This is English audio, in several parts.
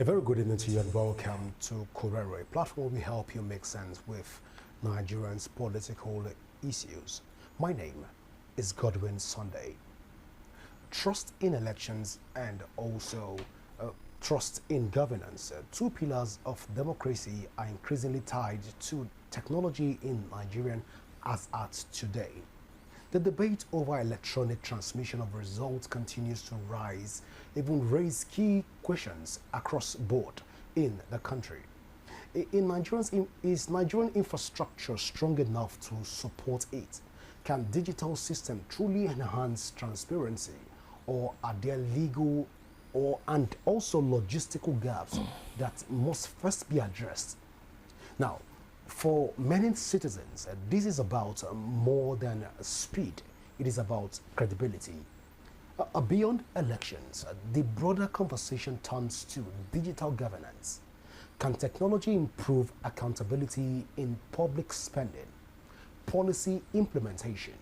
A very good evening to you and welcome to Convener, a platform where we help you make sense with Nigerians' political issues. My name is Godwin Sunday. Trust in elections and also trust in governance, two pillars of democracy, are increasingly tied to technology in Nigeria as at today. The debate over electronic transmission of results continues to rise, even raise key questions across board in the country. Is Nigerian infrastructure strong enough to support it? Can digital system truly enhance transparency, or are there legal and also logistical gaps that must first be addressed? Now, for many citizens, this is about more than speed. It is about credibility. Beyond elections, the broader conversation turns to digital governance. Can technology improve accountability in public spending, policy implementation,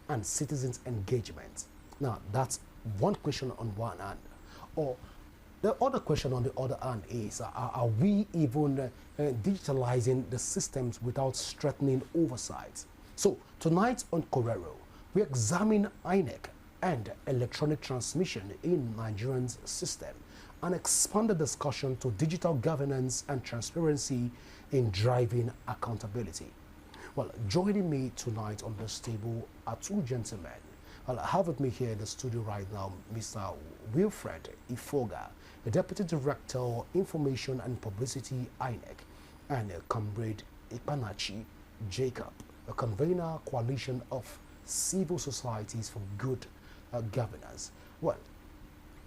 and citizens' engagement? Now, that's one question on one hand. Or the other question on the other hand is, are we even digitalizing the systems without strengthening oversight? So tonight on Correro, we examine Inec and electronic transmission in Nigerian's system and expand the discussion to digital governance and transparency in driving accountability. Well, joining me tonight on this table are two gentlemen. I'll have with me here in the studio right now Mr. Wilfred Ifogah, the Deputy Director, Information and Publicity, Inec, and Comrade Okpanachi Jacob, a Convener coalition of civil societies for good governance. Well,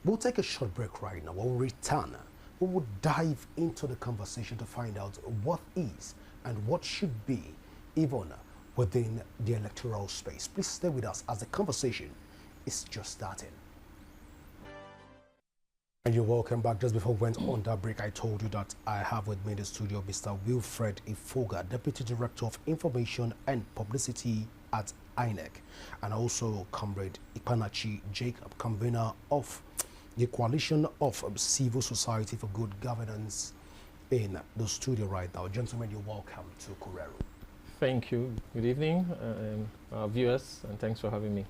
we'll take a short break right now. When we return, we will dive into the conversation to find out what is and what should be even within the electoral space. Please stay with us as the conversation is just starting. And you're welcome back. Just before we went on that break, I told you that I have with me in the studio Mr. Wilfred Ifogah, Deputy Director of Information and Publicity at Inec, and also Comrade Okpanachi Jacob, Convener of the Coalition of Civil Society for Good Governance, in the studio right now. Gentlemen, you're welcome to Correro. Thank you. Good evening, our viewers, and thanks for having me.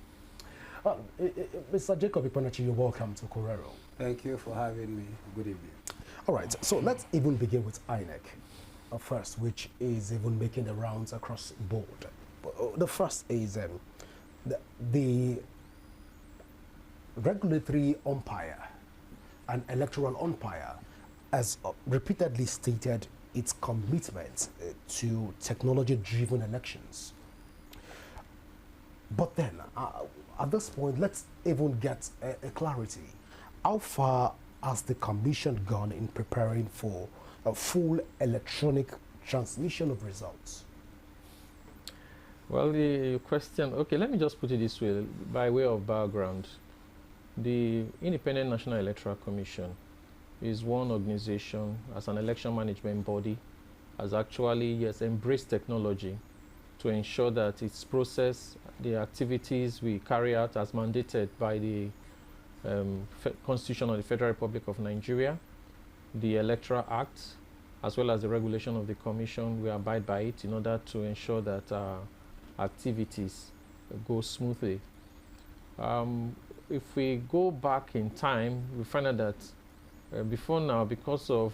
Mr. Jacob Okpanachi, you're welcome to Correro. Thank you for having me. Good evening. All right, so let's even begin with Inec first, which is even making the rounds across the board. The first is the regulatory umpire and electoral umpire has repeatedly stated its commitment to technology-driven elections. But then, at this point, let's even get a clarity. How far has the Commission gone in preparing for a full electronic transmission of results? Well, the question, okay, let me just put it this way, by way of background. The Independent National Electoral Commission is one organization, as an election management body, has actually, yes, embraced technology to ensure that its process, the activities we carry out as mandated by the Constitution of the Federal Republic of Nigeria, the Electoral Act, as well as the regulation of the Commission, we abide by it in order to ensure that activities go smoothly. If we go back in time, we find out that before now, because of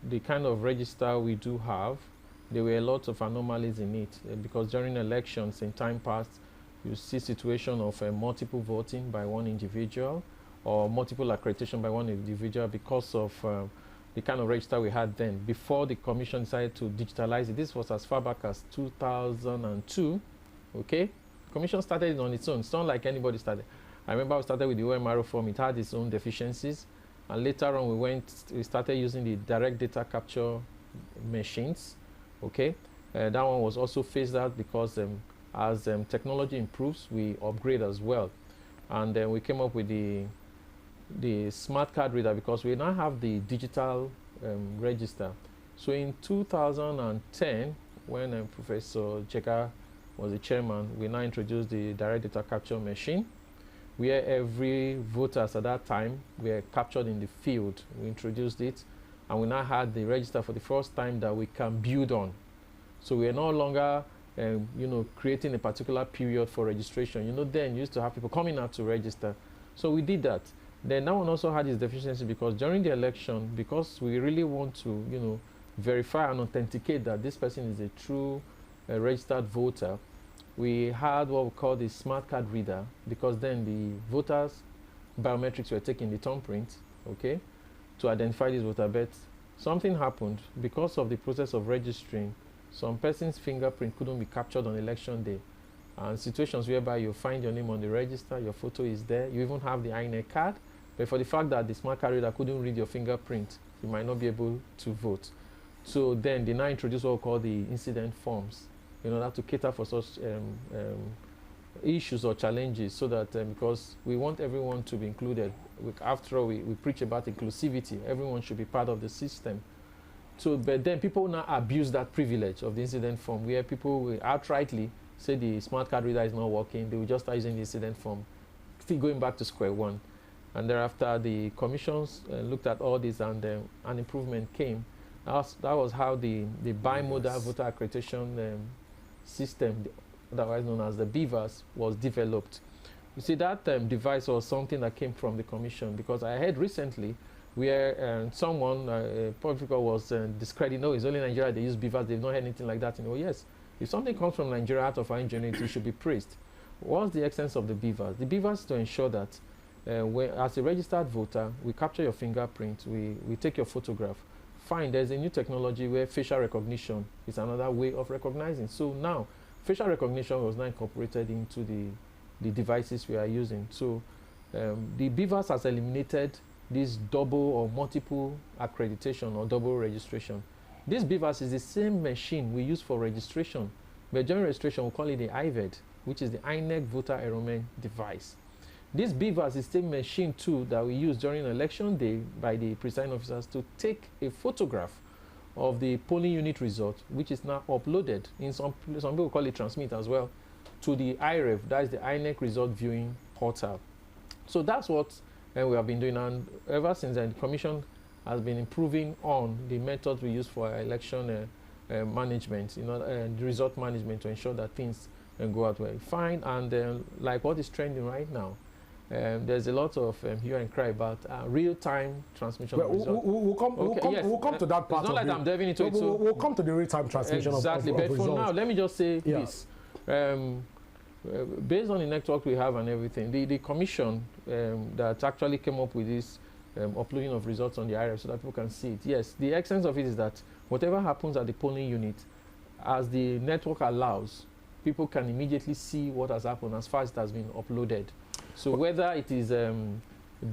the kind of register we do have, there were a lot of anomalies in it. Because during elections in time past, you see situation of multiple voting by one individual or multiple accreditation by one individual because of the kind of register we had then. Before the Commission decided to digitalize it, this was as far back as 2002, okay? The Commission started it on its own. It's not like anybody started. I remember we started with the OMRO form. It had its own deficiencies. And later on, we started using the direct data capture machines, okay? That one was also phased out because as technology improves, we upgrade as well. And then we came up with the smart card reader because we now have the digital register. So in 2010, when Professor Jega was the chairman, we now introduced the direct data capture machine. where every voters at that time were captured in the field. We introduced it, and we now had the register for the first time that we can build on. So we are no longer, creating a particular period for registration. Then you used to have people coming out to register. So we did that. Then that one also had its deficiency because during the election, because we really want to, verify and authenticate that this person is a true registered voter, we had what we call the smart card reader, because then the voters' biometrics were taking the thumbprint, okay, to identify this voter. But something happened because of the process of registering. Some person's fingerprint couldn't be captured on election day. And situations whereby you find your name on the register, your photo is there, you even have the Inec card, but for the fact that the smart card reader couldn't read your fingerprint, you might not be able to vote. So then they now introduced what we call the incident forms, in order to cater for such issues or challenges, so that because we want everyone to be included. After all, we preach about inclusivity. Everyone should be part of the system. So, but then people now abuse that privilege of the incident form, where people will outrightly say the smart card reader is not working. They will just start using the incident form, still going back to square one. And thereafter, the commissions looked at all this, and an improvement came. That was how the bimodal voter accreditation system, otherwise known as the BVAS, was developed. You see, that device was something that came from the commission, because I heard recently where someone, public figure, was discrediting, no, it's only Nigeria they use BVAS, they've not heard anything like that. Oh yes, if something comes from Nigeria out of our ingenuity, it should be praised. What's the essence of the BVAS? The BVAS is to ensure that as a registered voter, we capture your fingerprint, we take your photograph. Fine, there's a new technology where facial recognition is another way of recognizing. So now, facial recognition was now incorporated into the devices we are using. So the BVAS has eliminated this double or multiple accreditation or double registration. This BVAS is the same machine we use for registration, but during registration we call it the IVED, which is the Inec Voter Enrollment Device. This BVAS is the same machine too that we use during election day by the presiding officers to take a photograph of the polling unit result, which is now uploaded in some people call it transmit as well, to the IREV, that is the Inec Result Viewing Portal. So that's what we have been doing, and ever since then the Commission has been improving on the methods we use for election management, the result management, to ensure that things go out well. Fine, and like what is trending right now, there's a lot of hue and cry about real-time transmission of results. We'll come to that part. It's not like I'm delving into it. So we'll come to the real-time transmission of results. But for now, let me just say this. Based on the network we have and everything, the commission that actually came up with this uploading of results on the IRF so that people can see it. Yes, the essence of it is that whatever happens at the polling unit, as the network allows, people can immediately see what has happened as far as it has been uploaded. So whether it is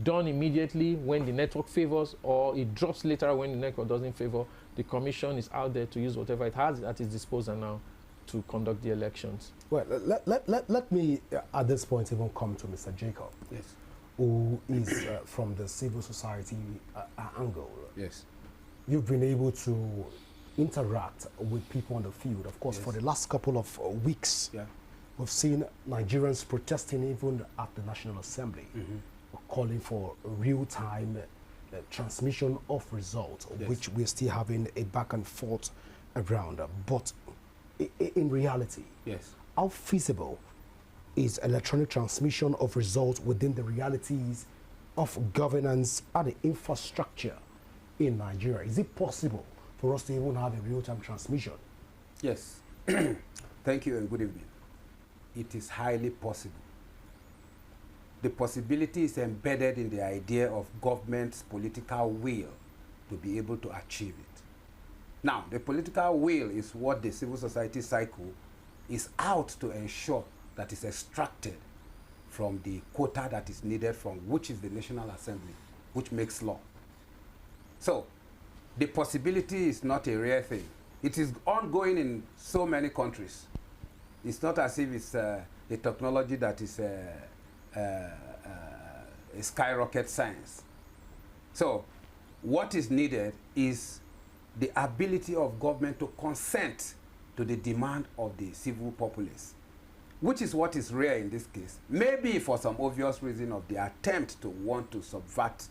done immediately when the network favors, or it drops later when the network doesn't favor, the commission is out there to use whatever it has at its disposal now to conduct the elections. Well, let me at this point even come to Mr. Jacob, Yes. who is from the civil society angle. Yes. You've been able to interact with people on the field. Of course, Yes. for the last couple of weeks, Yeah. we've seen Nigerians protesting even at the National Assembly, calling for real-time transmission of results, Yes. which we're still having a back and forth around. But in reality, Yes. how feasible is electronic transmission of results within the realities of governance and the infrastructure in Nigeria? Is it possible for us to even have a real-time transmission? Yes. Thank you and good evening. It is highly possible. The possibility is embedded in the idea of government's political will to be able to achieve it. Now, the political will is what the civil society cycle is out to ensure that is extracted from the quota that is needed from which is the National Assembly, which makes law. So, the possibility is not a rare thing. It is ongoing in so many countries. It's not as if it's a technology that is a skyrocket science. So, what is needed is the ability of government to consent to the demand of the civil populace. which is what is rare in this case, maybe for some obvious reason of the attempt to want to subvert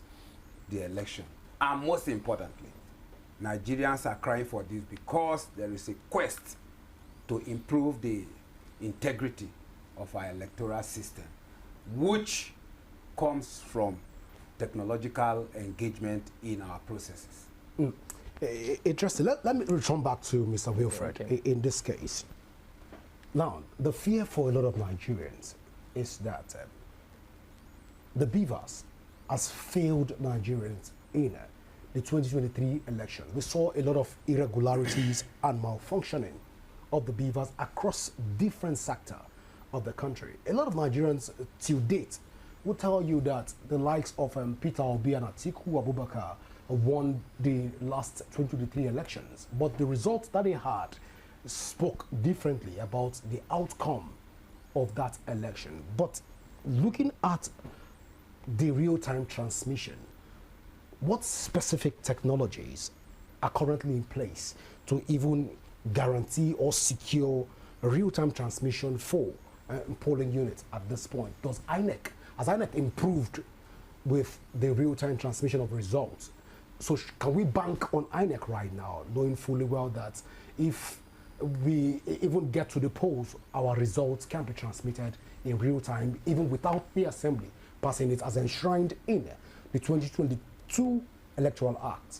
the election. And most importantly, Nigerians are crying for this because there is a quest to improve the integrity of our electoral system, which comes from technological engagement in our processes. Interesting. Let me return back to Mr. Wilfred. Okay. In this case. Now, the fear for a lot of Nigerians is that the beavers has failed Nigerians in the 2023 election. We saw a lot of irregularities and malfunctioning of the beavers across different sectors of the country. A lot of Nigerians till date will tell you that the likes of Peter Obi and Atiku Abubakar won the last 2023 elections, but the results that they had spoke differently about the outcome of that election. But looking at the real-time transmission, what specific technologies are currently in place to even guarantee or secure real-time transmission for polling units at this point? Has INEC improved with the real-time transmission of results? So can we bank on INEC right now, knowing fully well that if we even get to the polls, our results can be transmitted in real time, even without the Assembly passing it as enshrined in the 2022 Electoral Act?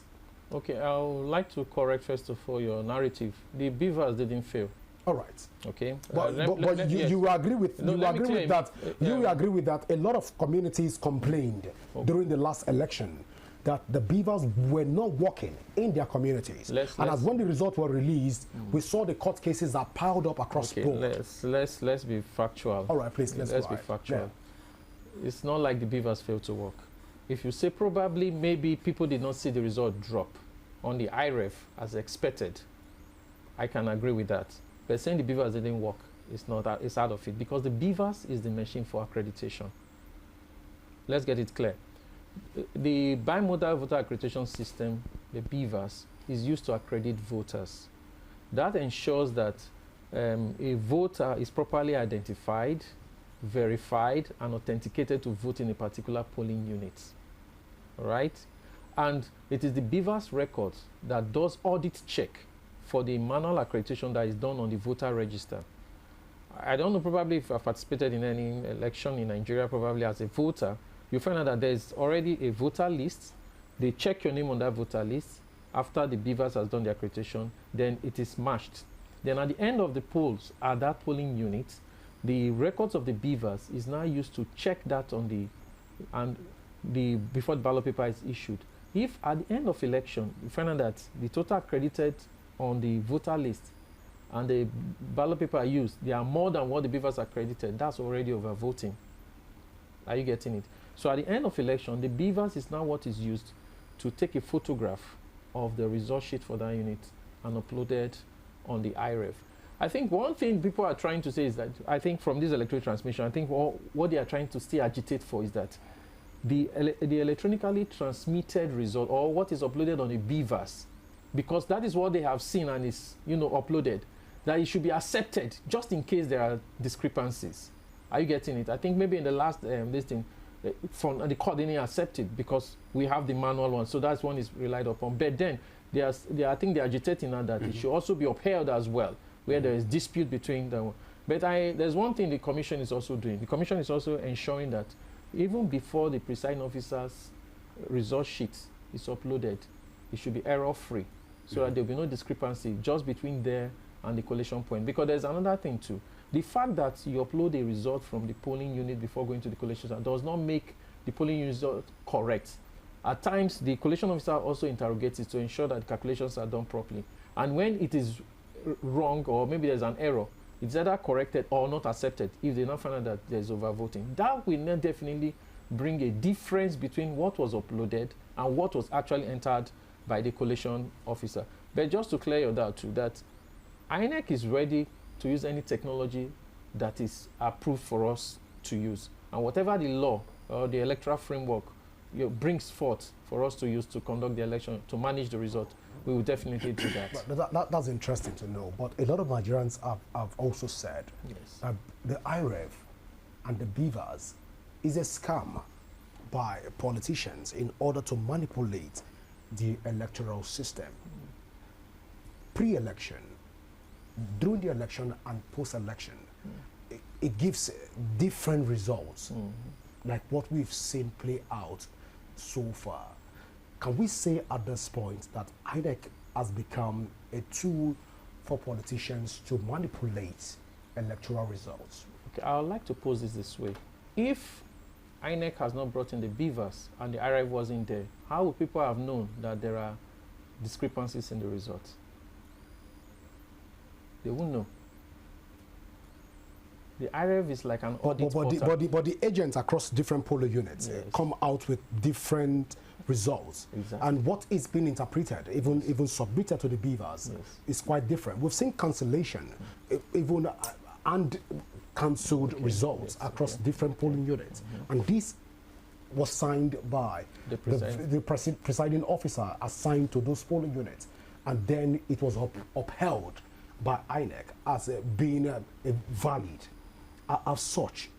Okay, I would like to correct first of all your narrative. The beavers didn't fail. All right. Okay. But you agree with that. You agree with that. A lot of communities complained during the last election that the beavers were not working in their communities. As when the results were released, we saw the court cases are piled up across the board. Let's be factual. All right, please, let's be factual. Yeah. It's not like the beavers failed to work. If you say probably, maybe people did not see the result drop on the IREF as expected, I can agree with that. But saying the beavers didn't work, it's out of it, because the beavers is the machine for accreditation. Let's get it clear. The bimodal voter accreditation system, the beavers, is used to accredit voters. That ensures that a voter is properly identified, verified, and authenticated to vote in a particular polling unit. All right? And it is the beavers record that does audit check for the manual accreditation that is done on the voter register. I don't know, probably if I've participated in any election in Nigeria, probably as a voter, you find out that there's already a voter list. They check your name on that voter list. After the beavers has done the accreditation, then it is matched. Then at the end of the polls at that polling unit, the records of the beavers is now used to check that on before the ballot paper is issued. If at the end of election, you find out that the total accredited on the voter list and the ballot paper used, they are more than what the beavers accredited, that's already overvoting. Are you getting it? So at the end of election, the beavers is now what is used to take a photograph of the result sheet for that unit and upload it on the IREF. I think one thing people are trying to say is that, I think from this electronic transmission, I think what they are trying to still agitate for is that the electronically transmitted result, or what is uploaded on the beavers, because that is what they have seen and is uploaded, that it should be accepted just in case there are discrepancies. Are you getting it? I think maybe in the last listing, from the court, they didn't accept it because we have the manual one, so that's one is relied upon. But then I think they're agitating now that it should also be upheld as well, where there is dispute between them. But there's one thing the commission is also doing. The commission is also ensuring that even before the presiding officer's result sheet is uploaded, it should be error-free, so that there will be no discrepancy just between there and the collation point. Because there's another thing too. The fact that you upload a result from the polling unit before going to the collation center does not make the polling unit result correct. At times, the collation officer also interrogates it to ensure that the calculations are done properly. And when it is wrong, or maybe there's an error, it's either corrected or not accepted if they now find out that there's overvoting. That will not definitely bring a difference between what was uploaded and what was actually entered by the collation officer. But just to clear your doubt too, that INEC is ready to use any technology that is approved for us to use. And whatever the law or the electoral framework brings forth for us to use to conduct the election, to manage the result, we will definitely do that. But that's interesting to know. But a lot of Nigerians have also said Yes. the IREV and the beavers is a scam by politicians in order to manipulate the electoral system. Pre-election, during the election and post-election, it gives different results, like what we've seen play out so far. Can we say at this point that Inec has become a tool for politicians to manipulate electoral results? Okay, I would like to pose this way. If Inec has not brought in the beavers and the IREV wasn't there, how would people have known that there are discrepancies in the results? They won't know. The IREV is like an audit portal. But the agents across different polling units come out with different results. Exactly. And what is being interpreted, even submitted to the beavers, is quite different. We've seen cancellation, even and cancelled results across different polling units. And this was signed by the presiding officer assigned to those polling units. And then it was upheld by Inec as being valid. As such,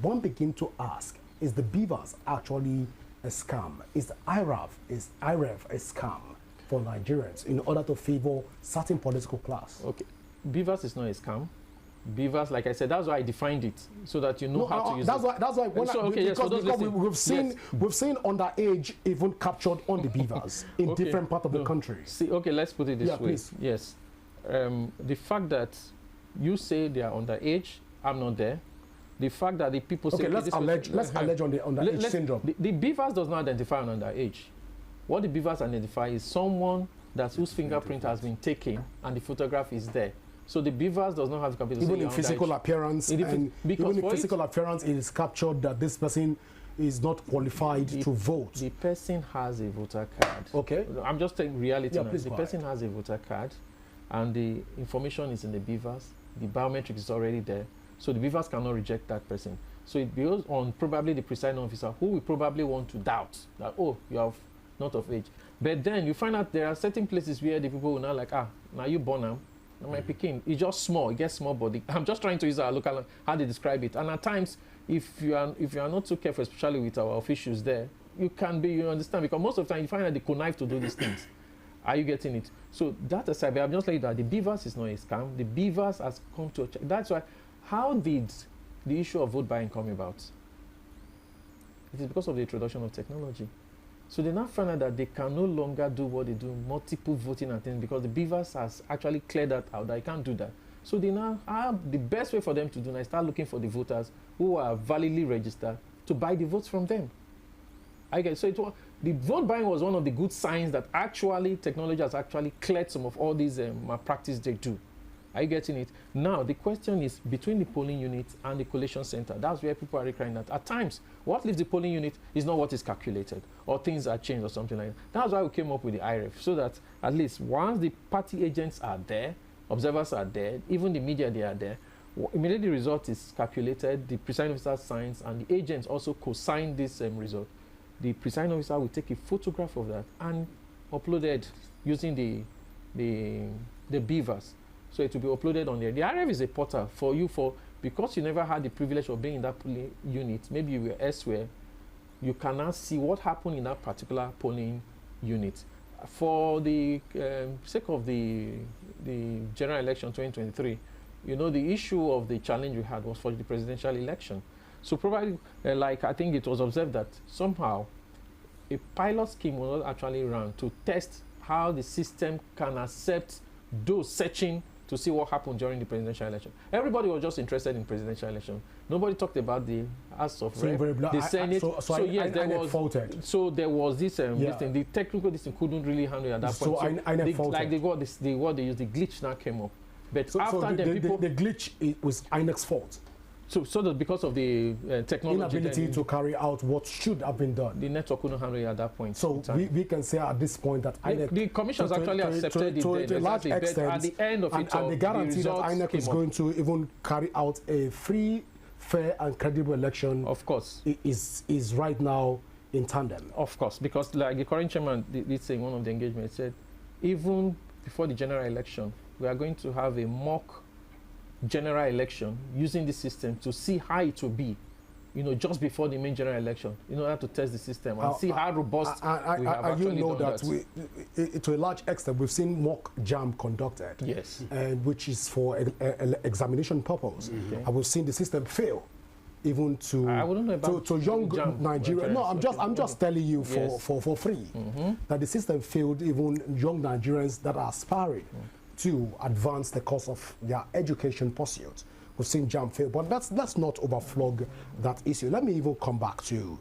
one begin to ask, is the beavers actually a scam? Is the IREV a scam for Nigerians in order to favor certain political class? Okay, beavers is not a scam. Beavers, like I said, that's why I defined it, so that you know how to use it. That's why because we've seen underage even captured on the beavers in different parts of the country. See, okay, let's put it this way. Please. Yes, the fact that you say they are underage, I'm not there. The fact that the people say, let's allege on the underage syndrome. The beavers does not identify an underage. What the beavers identify is someone whose fingerprint has been taken and the photograph is there. So the beavers does not have the capacity. Even in physical appearance, even in physical appearance, it is captured that this person is not qualified to vote. The person has a voter card. Okay. I'm just saying reality now. The person has a voter card, and the information is in the beavers. The biometrics is already there. So the beavers cannot reject that person. So it goes on probably the presiding officer who will probably want to doubt that, oh, you are not of age. But then you find out there are certain places where the people will not like, now you born now. My Peking, it's just small, it gets small body. I'm just trying to use our local, how they describe it. And at times, if you are not too careful, especially with our officials there, you understand, because most of the time you find that they connive to do these things. Are you getting it? So that aside, but I'm just like that. The beavers is not a scam. The beavers has come to a check. That's why. How did the issue of vote buying come about? It is because of the introduction of technology. So they now find out that they can no longer do what they do, multiple voting and things, because the beavers has actually cleared that out. They can't do that. So they now have the best way for them to do now is start looking for the voters who are validly registered to buy the votes from them. So the vote buying was one of the good signs that actually technology has actually cleared some of all these malpractice they do. Are you getting it? Now, the question is between the polling unit and the collation center. That's where people are crying that at times, what leaves the polling unit is not what is calculated, or things are changed or something like that. That's why we came up with the IREV, so that at least once the party agents are there, observers are there, even the media, they are there, immediately the result is calculated, the presiding officer signs, and the agents also co-sign this result. The presiding officer will take a photograph of that and upload it using the beavers. So it will be uploaded on there. The IREV is a portal for you because you never had the privilege of being in that polling unit. Maybe you were elsewhere. You can now see what happened in that particular polling unit. For the sake of the general election 2023, the issue of the challenge we had was for the presidential election. So probably, I think it was observed that somehow a pilot scheme was not actually run to test how the system can accept those searching to see what happened during the presidential election. Everybody was just interested in presidential election. Nobody talked about the House of Rep, the Senate. So there was this thing. The technical thing couldn't really handle it at that point. What they used, the glitch now came up. But after the glitch was INEC's fault. So that because of the technology, inability to carry out what should have been done, the network couldn't handle it at that point. So we can say at this point that INEC, the commission has actually accepted it to a large extent, at the end of it, and the guarantee that INEC is going to even carry out a free, fair, and credible election. Of course, is right now in tandem. Of course, because like the current chairman did say in one of the engagements, said even before the general election, we are going to have a mock general election using the system to see how it will be, just before the main general election, in order to test the system and see how robust we have actually done that. To a large extent, we've seen mock jam conducted. Yes. And which is for examination purpose. Okay. And we've seen the system fail. Even to young Nigerians. No, I'm just telling you for free that the system failed even young Nigerians that are aspiring to advance the course of their education pursuit. We've seen JAM fail, but let's not overflog that issue. Let me even come back to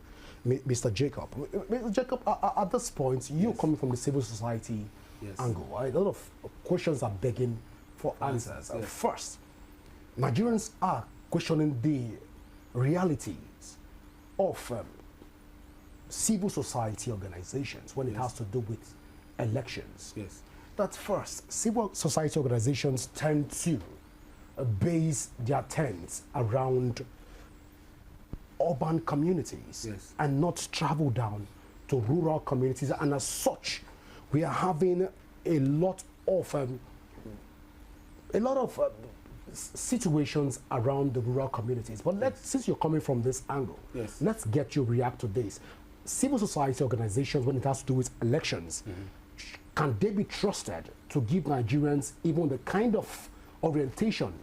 Mr. Jacob. Mr. Jacob, at this point, you coming from the civil society angle, right? A lot of questions are begging for answers. First, Nigerians are questioning the realities of civil society organizations when it has to do with elections. Yes. That first, civil society organizations tend to base their tents around urban communities and not travel down to rural communities, and as such, we are having a lot of situations around the rural communities. But since you're coming from this angle, let's get you react to this. Civil society organizations, when it has to do with elections, can they be trusted to give Nigerians even the kind of orientation,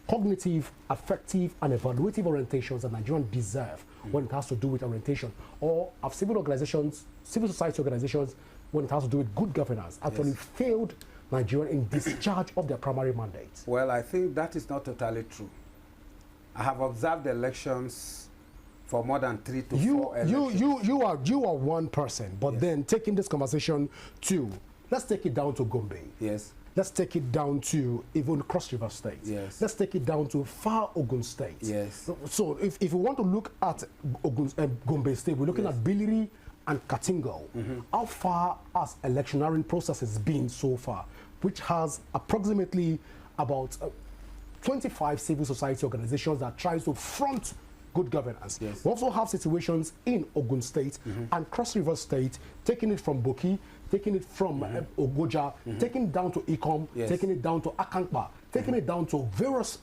cognitive, affective, and evaluative orientations that Nigerians deserve when it has to do with orientation? Or have civil society organizations, when it has to do with good governance, actually failed Nigeria in discharge of their primary mandate? Well, I think that is not totally true. I have observed elections for more than 3 to 4 elections. You are one person, but then taking this conversation to, let's take it down to Gombe. Yes. Let's take it down to even Cross River State. Yes. Let's take it down to far Ogun State. Yes. So if we want to look at Gombe State, we're looking at Biliri and Katingo. How far has electioneering processes been so far, which has approximately about 25 civil society organizations that tries to front good governance. We also have situations in Ogun State and Cross River State, taking it from Boki, taking it from Ogoja, taking it down to Ikom, taking it down to Akankpa, taking it down to various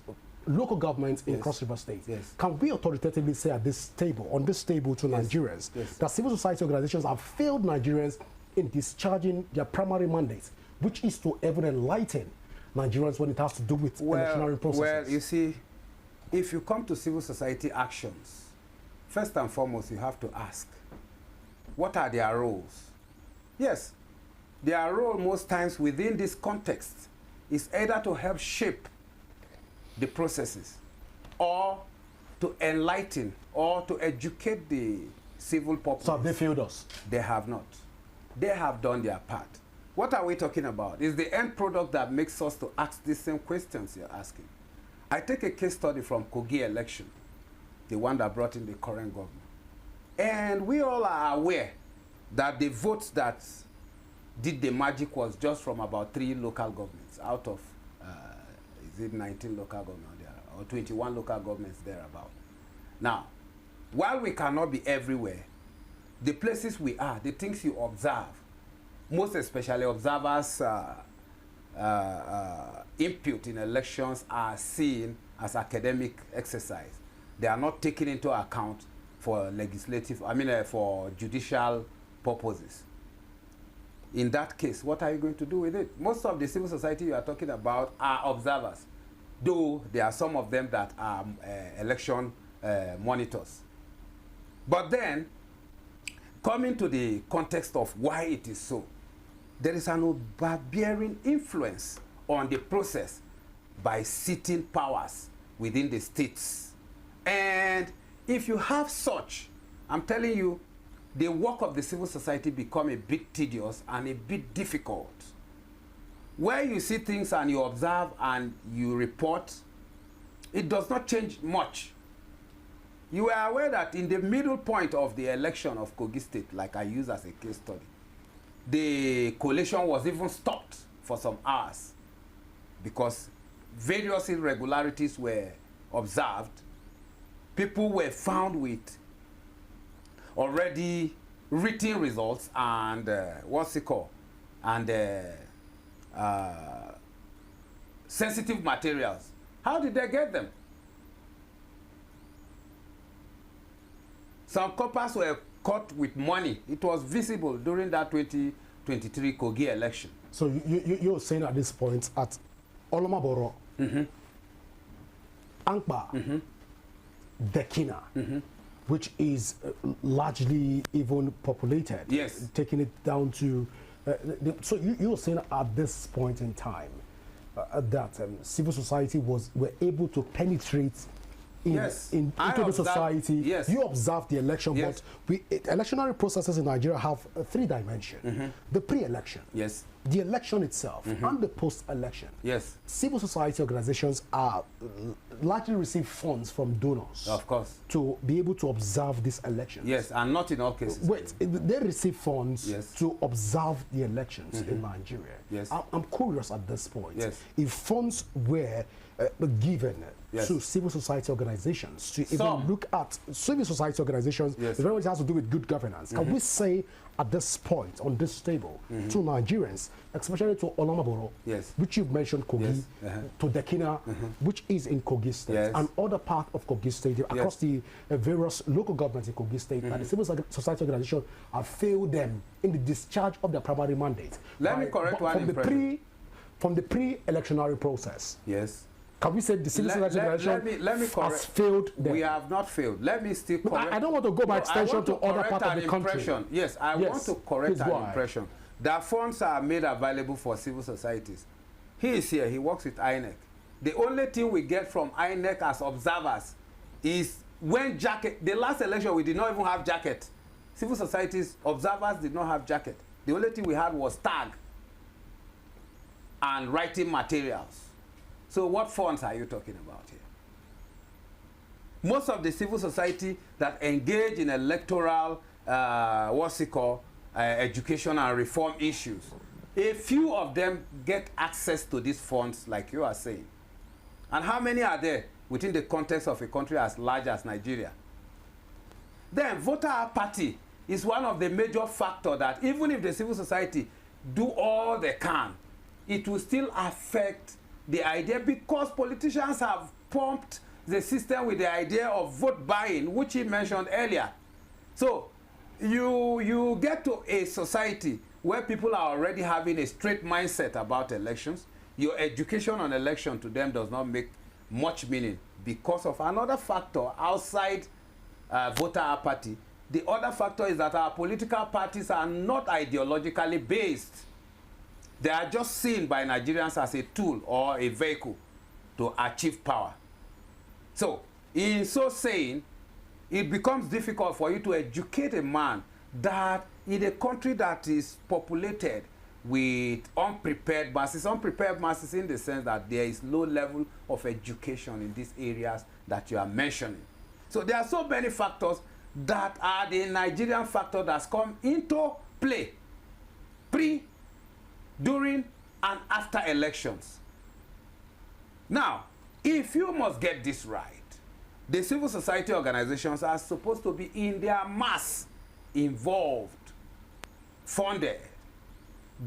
local governments in Cross River State. Can we authoritatively say at this table, on this table to Nigerians, that civil society organizations have failed Nigerians in discharging their primary mandates, which is to even enlighten Nigerians when it has to do with electionary processes? Well, you see, if you come to civil society actions, first and foremost, you have to ask, what are their roles? Yes, their role most times within this context is either to help shape the processes or to enlighten or to educate the civil populace. So have they failed us? They have not. They have done their part. What are we talking about? Is the end product that makes us to ask the same questions you're asking. I take a case study from Kogi election, the one that brought in the current government. And we all are aware that the votes that did the magic was just from about 3 local governments out of, is it 19 local governments there, or 21 local governments thereabout. Now, while we cannot be everywhere, the places we are, the things you observe, most especially observers' input in elections are seen as academic exercise. They are not taken into account for for judicial purposes. In that case, what are you going to do with it? Most of the civil society you are talking about are observers, though there are some of them that are election monitors. But then, coming to the context of why it is so, there is an overbearing influence on the process by sitting powers within the states. And if you have such, I'm telling you, the work of the civil society become a bit tedious and a bit difficult. Where you see things and you observe and you report, it does not change much. You are aware that in the middle point of the election of Kogi State, like I use as a case study, the collation was even stopped for some hours because various irregularities were observed. People were found with already written results and what's it called? And sensitive materials. How did they get them? Some coppers were caught with money. It was visible during that 2023 Kogi election. So you're saying at this point at Olomaboro, Ankpa, Dekina, which is largely even populated. Yes. Taking it down to, so you're saying at this point in time that civil society were able to penetrate into the society. Yes. You observe the election, yes. but electionary processes in Nigeria have three dimensions. The pre-election, yes, the election itself, and the post-election. Yes. Civil society organizations are largely receive funds from donors. Of course. To be able to observe these elections. Yes, and not in all cases. Wait, they receive funds yes. to observe the elections in Nigeria. Yes. I'm curious at this point. Yes. If funds were given yes. to civil society organizations to even look at civil society organizations, yes. very much has to do with good governance. Can we say at this point on this table to Nigerians, especially to Olomaboro, yes. which you've mentioned, Kogi, yes. to Dekina, which is in Kogi State, yes. and other part of Kogi State, across the various local governments in Kogi State, that the civil society organization have failed them in the discharge of their primary mandate. Let me correct one impression. From the pre-electionary process. Yes. Can we say the civil society organization has failed them? We have not failed. Let me still correct. I don't want to go by extension to other parts of the country. Yes, I want to correct an impression. That funds are made available for civil societies. He is here. He works with Inec. The only thing we get from Inec as observers is when jacket. The last election, we did not even have jacket. Civil societies observers did not have jacket. The only thing we had was tag and writing materials. So what funds are you talking about here? Most of the civil society that engage in electoral, education and reform issues, a few of them get access to these funds like you are saying. And how many are there within the context of a country as large as Nigeria? Then voter apathy is one of the major factors that even if the civil society do all they can, it will still affect the idea, because politicians have pumped the system with the idea of vote buying, which he mentioned earlier. So you get to a society where people are already having a straight mindset about elections. Your education on election to them does not make much meaning because of another factor outside voter apathy. The other factor is that our political parties are not ideologically based. They are just seen by Nigerians as a tool or a vehicle to achieve power. So, in so saying, it becomes difficult for you to educate a man that in a country that is populated with unprepared masses in the sense that there is low level of education in these areas that you are mentioning. So there are so many factors that are the Nigerian factor that's come into play during and after elections. Now, if you must get this right, the civil society organizations are supposed to be in their mass involved, funded,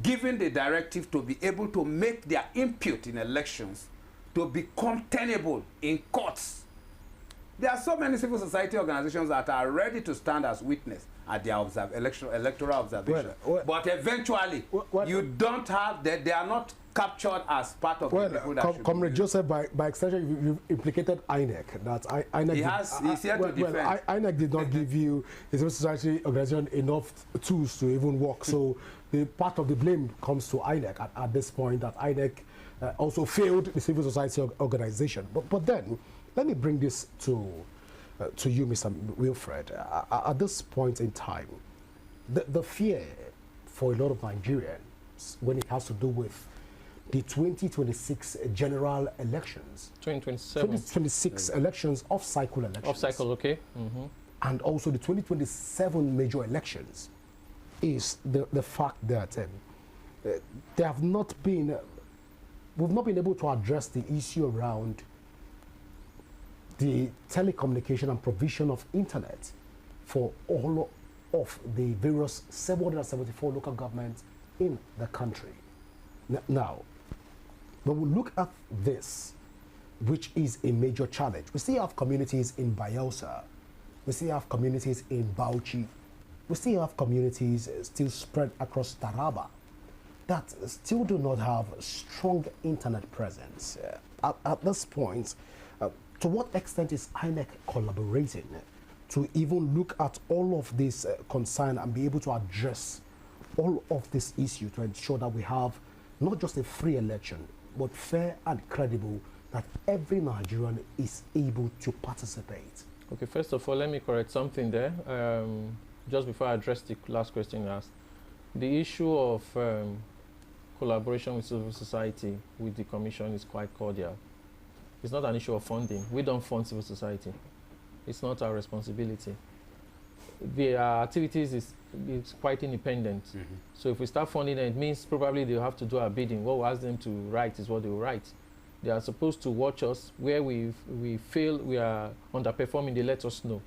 given the directive to be able to make their input in elections to become tenable in courts. There are so many civil society organizations that are ready to stand as witness at their electoral observation. But eventually, you don't have that. They are not captured as part of the people that should Comrade Joseph, by extension, you've implicated Inec. That Inec he's here to defend. Inec did not give you the civil society organization enough tools to even work. So the part of the blame comes to Inec at this point, that Inec also failed the civil society organization. But then, let me bring this to you, Mr. Wilfred. At this point in time, the fear for a lot of Nigerians when it has to do with the 2026 general elections, 2026 elections, off-cycle elections. Off-cycle, okay. And also the 2027 major elections is the fact that they have not been, we've not been able to address the issue around the telecommunication and provision of internet for all of the various 774 local governments in the country. Now, when we look at this, which is a major challenge, we still have communities in Bayelsa, we still have communities in Bauchi, we still have communities still spread across Taraba that still do not have strong internet presence. At this point, to what extent is Inec collaborating to even look at all of this concern and be able to address all of this issue to ensure that we have not just a free election, but fair and credible, that every Nigerian is able to participate? Okay, first of all, let me correct something there. Just before I address the last question you asked, the issue of collaboration with civil society with the Commission is quite cordial. It's not an issue of funding. We don't fund civil society. It's not our responsibility. Their activities is quite independent. So if we start funding them, it means probably they'll have to do our bidding. What we ask them to write is what they will write. They are supposed to watch us. Where we feel we are underperforming, they let us know.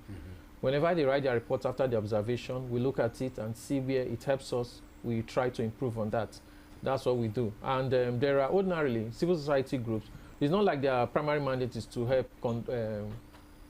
Whenever they write their reports after the observation, we look at it and see where it helps us. We try to improve on that. That's what we do. And there are ordinarily civil society groups. It's not like their primary mandate is to help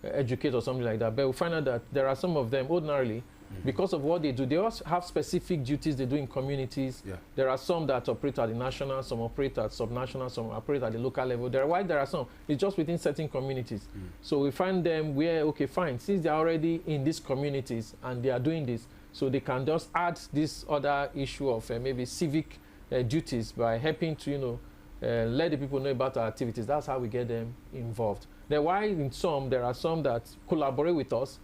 educate or something like that, but we find out that there are some of them ordinarily, because of what they do, they also have specific duties they do in communities. There are some that operate at the national, some operate at subnational, some operate at the local level. There are some, it's just within certain communities. So we find them where, okay, fine, since they're already in these communities and they are doing this, so they can just add this other issue of maybe civic duties by helping to, let the people know about our activities. That's how we get them involved. Then why in some, there are some that collaborate with us.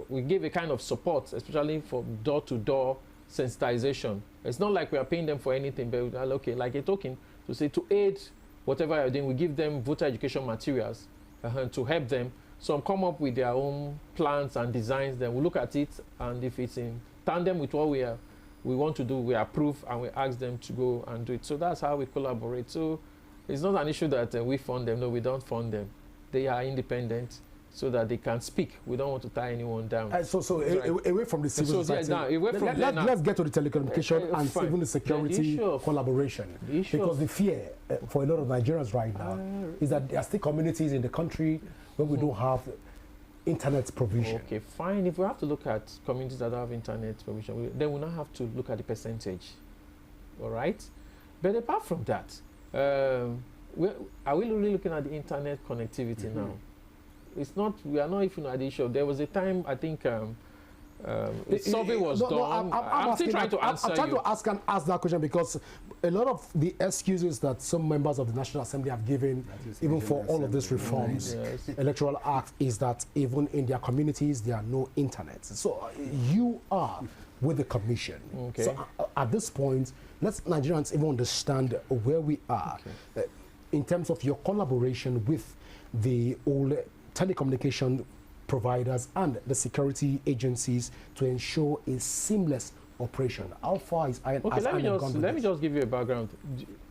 We give a kind of support, especially for door-to-door sensitization. It's not like we are paying them for anything, but okay, like a token to say to aid whatever you're doing, we give them voter education materials to help them. Some come up with their own plans and designs, then we look at it, and if it's in tandem with what we want to do, we approve and we ask them to go and do it. So that's how we collaborate. So it's not an issue that we fund them. No, we don't fund them. They are independent so that they can speak. We don't want to tie anyone down. Away from the civil society, let's get to the telecommunication and even the security collaboration. Because the fear for a lot of Nigerians right now is that there are still communities in the country where we don't have internet provision. Okay, fine. If we have to look at communities that don't have internet provision, then we'll not have to look at the percentage. All right? But apart from that, are we really looking at the internet connectivity now? It's not, we are not even at the issue. There was a time, I think, survey was done. I'm still trying to answer I'm trying to ask that question because a lot of the excuses that some members of the National Assembly have given, even for all of these reforms, electoral act, is that even in their communities, there are no internet. So you are with the commission. Okay. So at this point, let's Nigerians even understand where we are in terms of your collaboration with the old telecommunication providers and the security agencies to ensure a seamless operation. How far is I? Okay, let me just give you a background.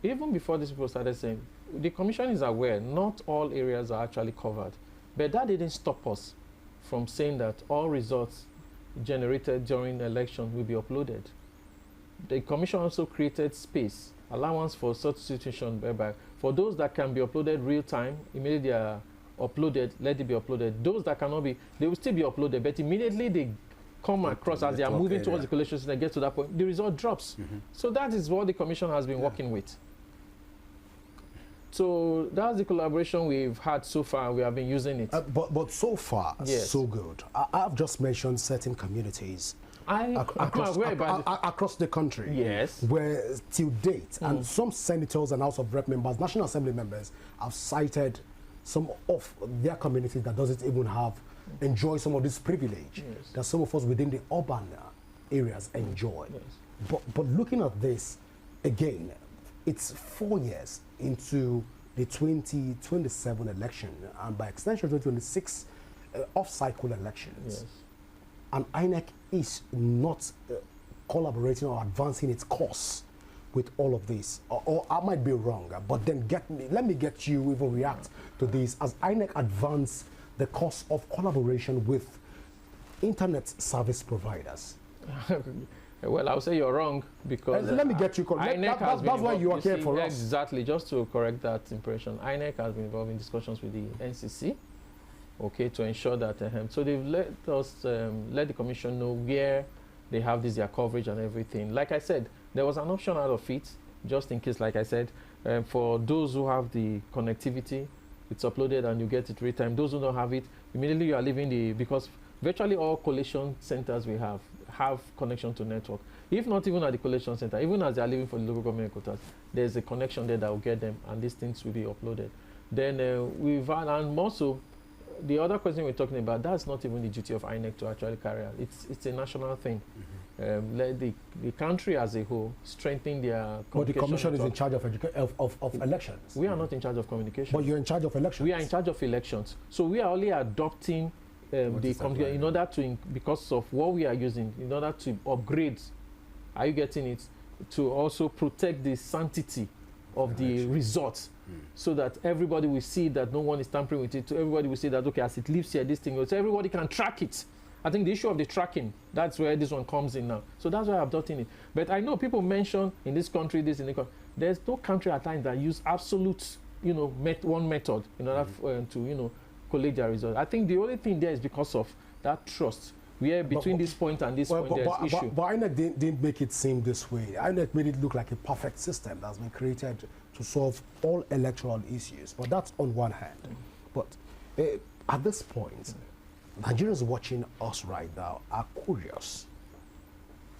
Even before these people started saying, the commission is aware not all areas are actually covered, but that didn't stop us from saying that all results generated during the election will be uploaded. The commission also created space, allowance for such situation whereby for those that can be uploaded real time, immediately they are uploaded, let it be uploaded. Those that cannot be, they will still be uploaded, but immediately they come across as they are moving towards the collation system and get to that point, the result drops. So that is what the commission has been working with. So that's the collaboration we've had so far. We have been using it. But so far, so good. I've just mentioned certain communities across the country. Yes. Where till date, and some senators and House of Rep members, National Assembly members, have cited some of their communities that doesn't even have enjoy some of this privilege that some of us within the urban areas enjoy. But looking at this again, it's 4 years into the 2027 election, and by extension 2026 off-cycle elections. And Inec is not collaborating or advancing its course with all of this, or I might be wrong, but then let me get you even react to this as Inec advance the course of collaboration with internet service providers. Well, I'll say you're wrong because let me get you correct. That's why you are here for us. Exactly, just to correct that impression. Inec has been involved in discussions with the NCC, okay, to ensure that. So they've let us let the commission know where they have their coverage and everything. Like I said, there was an option out of it, just in case. Like I said, for those who have the connectivity, it's uploaded and you get it real time. Those who don't have it, immediately you are leaving because virtually all collation centers we have connection to network. If not even at the collation center, even as they are leaving for the local government quotas, there's a connection there that will get them, and these things will be uploaded. Then and also the other question we're talking about, that's not even the duty of INEC to actually carry out. It's a national thing. Let the country as a whole strengthen their communication. But the commission is in charge of elections. We are not in charge of communication. But you're in charge of elections. We are in charge of elections. So we are only adopting the communication in order to, because of what we are using, in order to upgrade. Are you getting it? To also protect the sanctity of the results, so that everybody will see that no one is tampering with it. So everybody will see that, okay, as it lives here, this thing, so everybody can track it. I think the issue of the tracking, that's where this one comes in now. So that's why I'm adopting it. But I know people mention in this country, there's no country at times that use absolute, one method in order to, collect their results. I think the only thing there is because of that trust. Where between this point and this point there's issue. But INEC didn't make it seem this way. INEC made it look like a perfect system that's been created to solve all electoral issues. But that's on one hand. But at this point, Nigerians watching us right now are curious,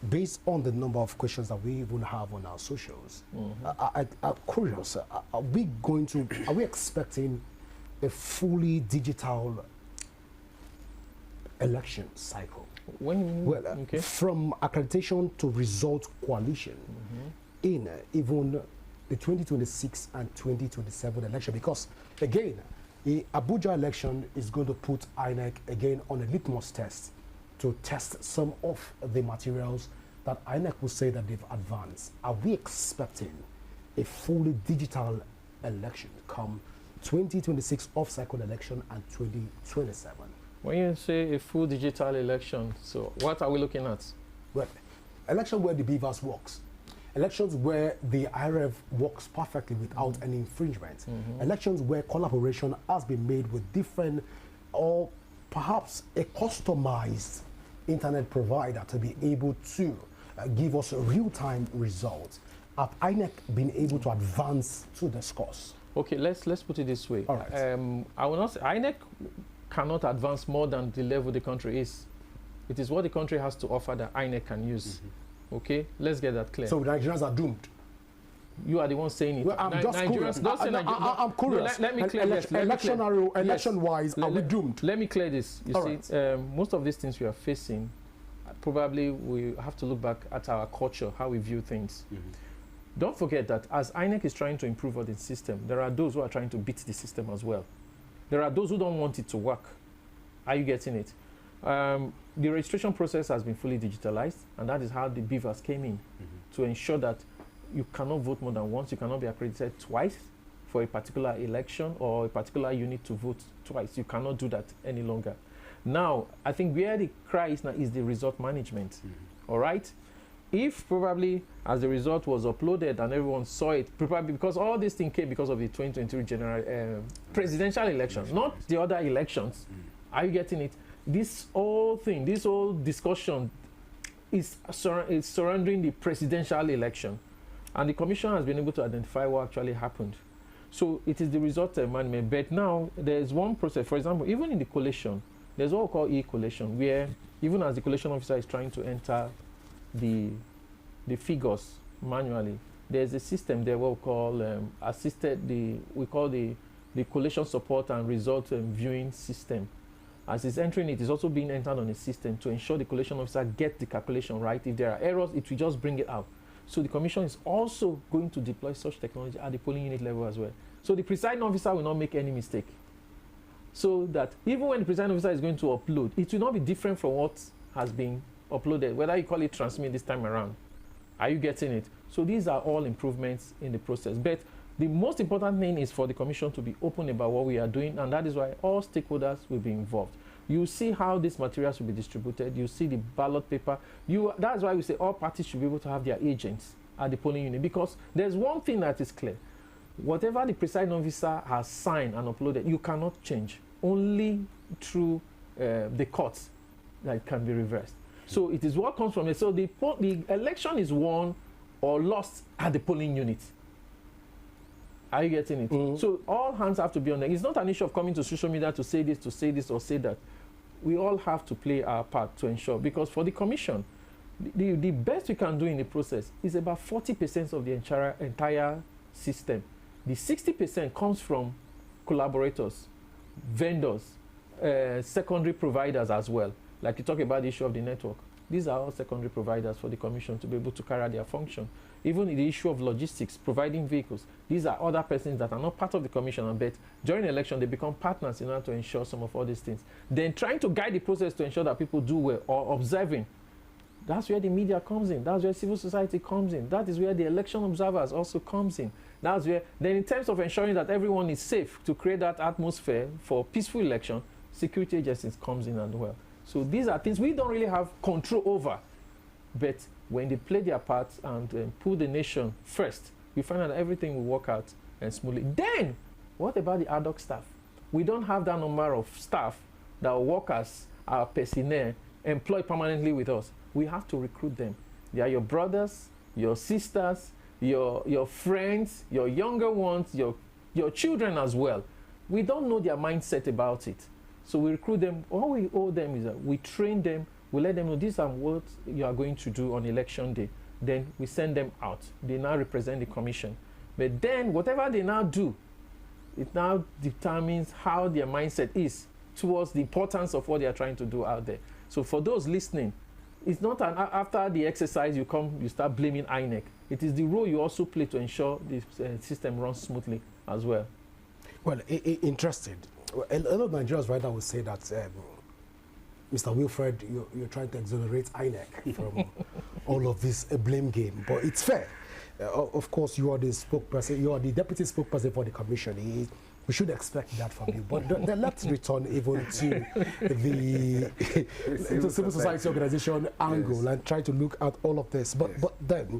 based on the number of questions that we even have on our socials. Are curious. Are we expecting a fully digital election cycle? From accreditation to result coalition in even the 2026 and 2027 election? Because again, the Abuja election is going to put INEC again on a litmus test to test some of the materials that INEC will say that they've advanced. Are we expecting a fully digital election come 2026 off-cycle election and 2027? When you say a full digital election, so what are we looking at? Well, election where the BVAS works. Elections where the IRF works perfectly without any infringement. Elections where collaboration has been made with different, or perhaps a customized internet provider to be able to give us a real-time result. Have INEC been able to advance to discuss? Okay, let's put it this way. All right. I will not say INEC cannot advance more than the level the country is. It is what the country has to offer that INEC can use. Okay, let's get that clear. So Nigerians are doomed. You are the one saying it. Well, I'm just curious. I'm curious. Let me clear this. Election-wise, are we doomed? Let me clear this. You see, most of these things we are facing, probably we have to look back at our culture, how we view things. Don't forget that as INEC is trying to improve on the system, there are those who are trying to beat the system as well. There are those who don't want it to work. Are you getting it? The registration process has been fully digitalized, and that is how the BVAS came in, to ensure that you cannot vote more than once, you cannot be accredited twice for a particular election or a particular unit to vote twice. You cannot do that any longer. Now, I think where the cry is now is the result management. All right? If probably as the result was uploaded and everyone saw it, probably because all this thing came because of the 2023 general presidential elections, not the other elections. Are you getting it? This whole thing, this whole discussion is surrounding the presidential election. And the commission has been able to identify what actually happened. So it is the result management. But now there's one process, for example, even in the collation, there's what we call e-collation, where even as the collation officer is trying to enter the figures manually, there's a system there what we call the collation support and result viewing system. As it's entering it, it's also being entered on a system to ensure the collation officer gets the calculation right. If there are errors, it will just bring it out. So the commission is also going to deploy such technology at the polling unit level as well. So the presiding officer will not make any mistake. So that even when the presiding officer is going to upload, it will not be different from what has been uploaded, whether you call it transmit this time around. Are you getting it? So these are all improvements in the process. But the most important thing is for the commission to be open about what we are doing, and that is why all stakeholders will be involved. You see how these materials will be distributed. You see the ballot paper. That's why we say all parties should be able to have their agents at the polling unit, because there's one thing that is clear. Whatever the presiding officer has signed and uploaded, you cannot change. Only through the courts that it can be reversed. So it is what comes from it. So the election is won or lost at the polling unit. Are you getting it? Mm. So all hands have to be on it. It's not an issue of coming to social media to say this, or say that. We all have to play our part to ensure, because for the commission, the best we can do in the process is about 40% of the entire system. The 60% comes from collaborators, vendors, secondary providers as well. Like you talk about the issue of the network. These are all secondary providers for the commission to be able to carry their function. Even in the issue of logistics, providing vehicles, these are other persons that are not part of the commission, but during the election they become partners in order to ensure some of all these things. Then trying to guide the process to ensure that people do well, or observing. That's where the media comes in. That's where civil society comes in. That is where the election observers also comes in. That's where, then in terms of ensuring that everyone is safe, to create that atmosphere for peaceful election, security agencies comes in as well. So these are things we don't really have control over. But when they play their part and put the nation first, we find out that everything will work out smoothly. Then, what about the ad hoc staff? We don't have that number of staff that will work as our personnel employed permanently with us. We have to recruit them. They are your brothers, your sisters, your friends, your younger ones, your children as well. We don't know their mindset about it. So we recruit them. All we owe them is that we train them. We let them know these are what you are going to do on election day. Then we send them out. They now represent the commission. But then whatever they now do, it now determines how their mindset is towards the importance of what they are trying to do out there. So for those listening, it's not after the exercise you start blaming Inec. It is the role you also play to ensure the system runs smoothly as well. Well, interesting. A lot of Nigerians right now will say that, Mr. Wilfred, you're trying to exonerate Inec from all of this blame game. But it's fair. Of course, you are the spokesperson, you are the deputy spokesperson for the commission. We should expect that from you. But then let's return even to the civil society organization angle, and try to look at all of this. But then,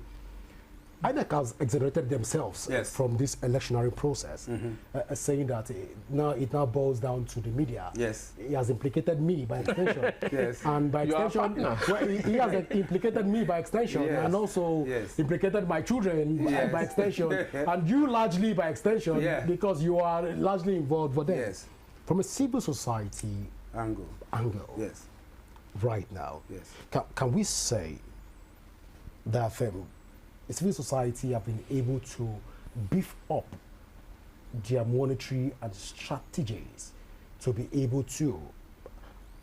INEC has exonerated themselves from this electionary process, saying that it now boils down to the media. Yes. He has implicated me by extension. And by extension, well, he has implicated me by extension, and also implicated my children by extension, and you largely by extension, because you are largely involved for them. From a civil society angle, right now, can we say that civil society have been able to beef up their monetary and strategies to be able to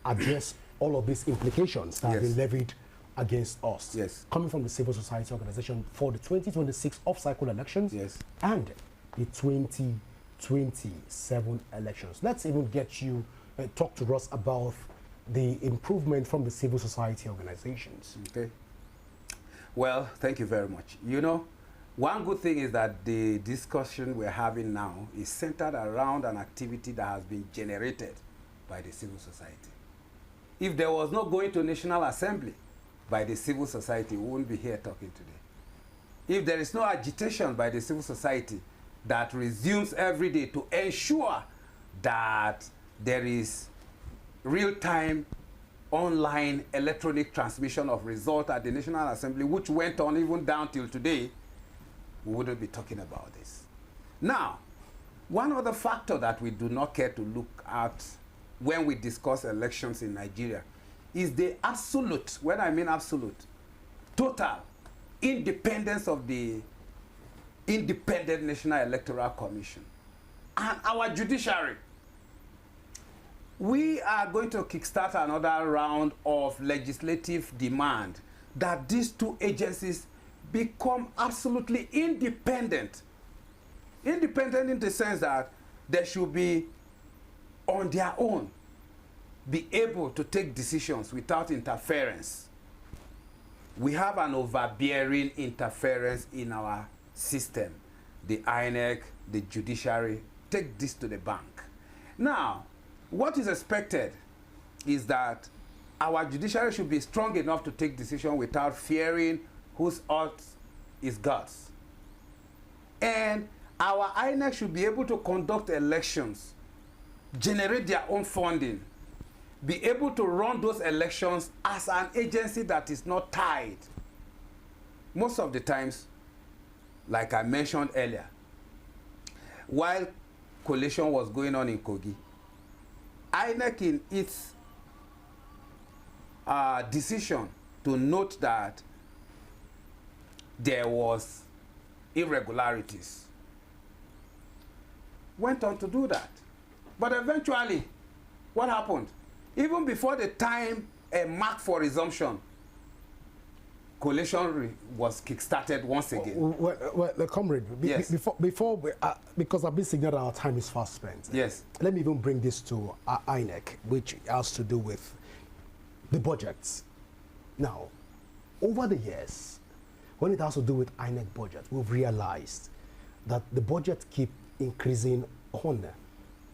address all of these implications that have been levied against us, coming from the civil society organization for the 2026 off-cycle elections and the 2027 elections. Let's even get you talk to us about the improvement from the civil society organizations. Okay. Well, thank you very much. You know, one good thing is that the discussion we're having now is centered around an activity that has been generated by the civil society. If there was no going to National Assembly by the civil society, we wouldn't be here talking today. If there is no agitation by the civil society that resumes every day to ensure that there is real-time online electronic transmission of results at the National Assembly, which went on even down till today, we wouldn't be talking about this. Now, one other factor that we do not care to look at when we discuss elections in Nigeria is the absolute, when I mean absolute, total independence of the Independent National Electoral Commission and our judiciary. We are going to kickstart another round of legislative demand that these two agencies become absolutely independent. Independent in the sense that they should be on their own, be able to take decisions without interference. We have an overbearing interference in our system. The INEC, the judiciary, take this to the bank. Now, what is expected is that our judiciary should be strong enough to take decisions without fearing whose odds is God's. And our INEC should be able to conduct elections, generate their own funding, be able to run those elections as an agency that is not tied. Most of the times, like I mentioned earlier, while collation was going on in Kogi, INEC in its decision to note that there was irregularities went on to do that. But eventually, what happened? Even before the time marked for resumption, collation was kick-started once again. Well, Comrade, yes. Because I've been signaling our time is fast spent. Yes. Let me even bring this to INEC, which has to do with the budgets. Now, over the years, when it has to do with INEC budget, we've realized that the budget keep increasing on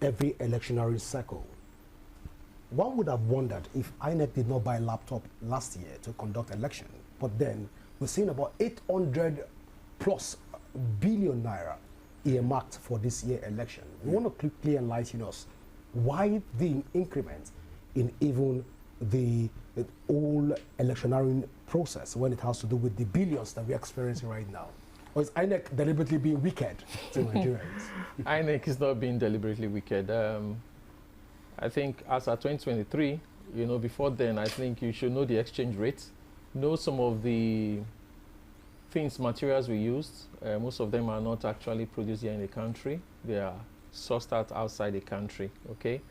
every electionary cycle. One would have wondered if INEC did not buy a laptop last year to conduct election, but then we're seeing about 800+ billion naira earmarked for this year election. We want to clearly enlighten us why the increment in even the whole electionary process when it has to do with the billions that we're experiencing right now. Or is INEC deliberately being wicked to Nigerians? INEC is not being deliberately wicked. I think as of 2023, before then, I think you should know the exchange rate, know some of the materials we used. Most of them are not actually produced here in the country. They are sourced out outside the country, okay?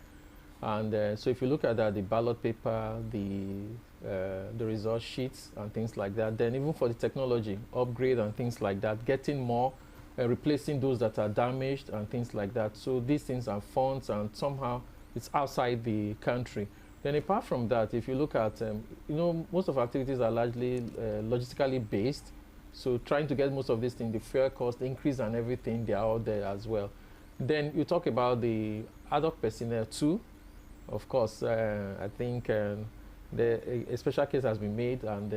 And so if you look at that, the ballot paper, the result sheets and things like that, then even for the technology, upgrade and things like that, getting more, replacing those that are damaged and things like that. So these things are funds and somehow it's outside the country. Then apart from that, if you look at, most of our activities are largely logistically based. So trying to get most of these things, the fuel cost increase and everything, they are out there as well. Then you talk about the ad hoc personnel too. Of course, I think a special case has been made and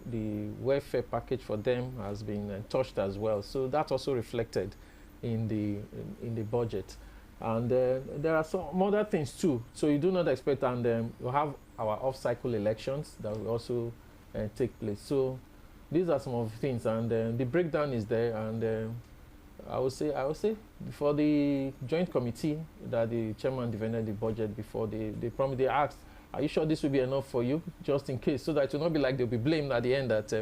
the welfare package for them has been touched as well. So that's also reflected in the budget. And there are some other things too. So you do not expect, and we'll have our off-cycle elections that will also take place. So these are some of the things, and the breakdown is there. And I would say for the joint committee that the chairman defended the budget before, they asked, "Are you sure this will be enough for you, just in case, so that it will not be like they'll be blamed at the end that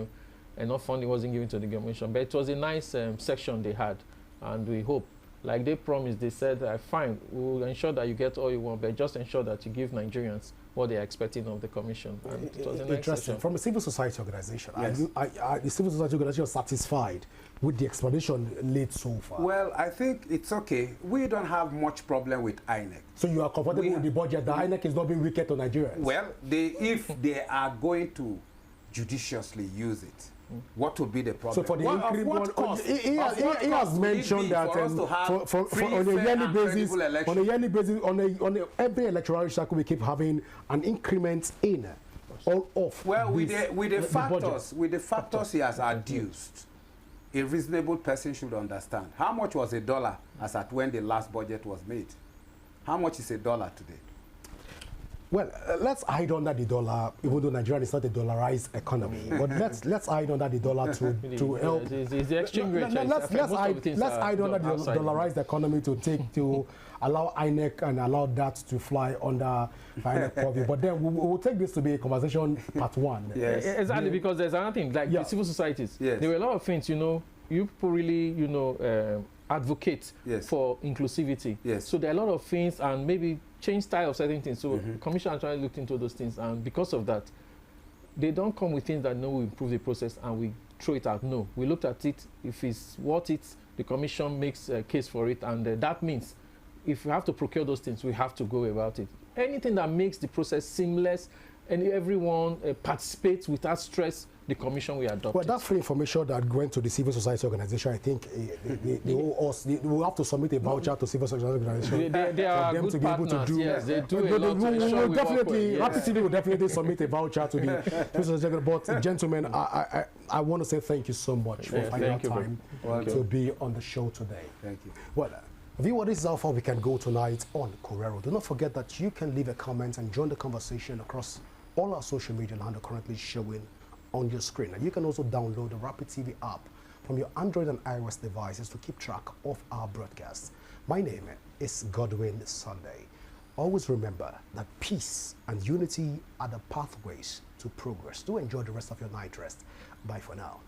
enough funding wasn't given to the commission." But it was a nice section they had, and we hope. Like they promised, they said, fine, we'll ensure that you get all you want, but just ensure that you give Nigerians what they're expecting of the commission. And it was a nice interesting. session. From a civil society organization, yes. are the civil society organization satisfied with the explanation laid so far? Well, I think it's okay. We don't have much problem with INEC. So you are comfortable with the budget? The INEC is not being wicked to Nigerians? Well, if they are going to judiciously use it, what would be the problem? So for the increment, he has mentioned that on a yearly basis, on every electoral cycle, we keep having an increment in all off. Well, with the factors he has adduced, a reasonable person should understand. How much was $1 as at when the last budget was made? How much is $1 today? Well, let's hide under the dollar, even though Nigeria is not a dollarized economy. But let's hide under the dollar to help. It's the exchange rate. Let's hide under the dollarized economy to allow INEC and allow that to fly under INEC purview. But then we'll take this to be a conversation part one. Yes. Exactly, because there's another thing, like the civil societies. Yes. There were a lot of things, you people really, advocate for inclusivity. Yes. So there are a lot of things, and maybe change style of certain things. So the commission actually looked into those things, and because of that, they don't come with things that will improve the process and we throw it out. No, we looked at it. If it's what it's, the commission makes a case for it, and that means if we have to procure those things, we have to go about it. Anything that makes the process seamless and everyone participates without stress, the commission we adopted. Well, that free information that went to the civil society organization, I think they owe us. They will have to submit a voucher to civil society organization. They are for them good to be able to do. Yes, they do a lot to ensure will we definitely, work well. Rapid TV will definitely submit a voucher to the civil society organization. But gentlemen, I want to say thank you so much for finding time to be on the show today. Thank you. Well, viewer, this is how far we can go tonight on Corero. Do not forget that you can leave a comment and join the conversation across all our social media handles currently showing on your screen. And you can also download the Rapid TV app from your Android and iOS devices to keep track of our broadcasts. My name is Godwin Sunday. Always remember that peace and unity are the pathways to progress. Do enjoy the rest of your night rest. Bye for now.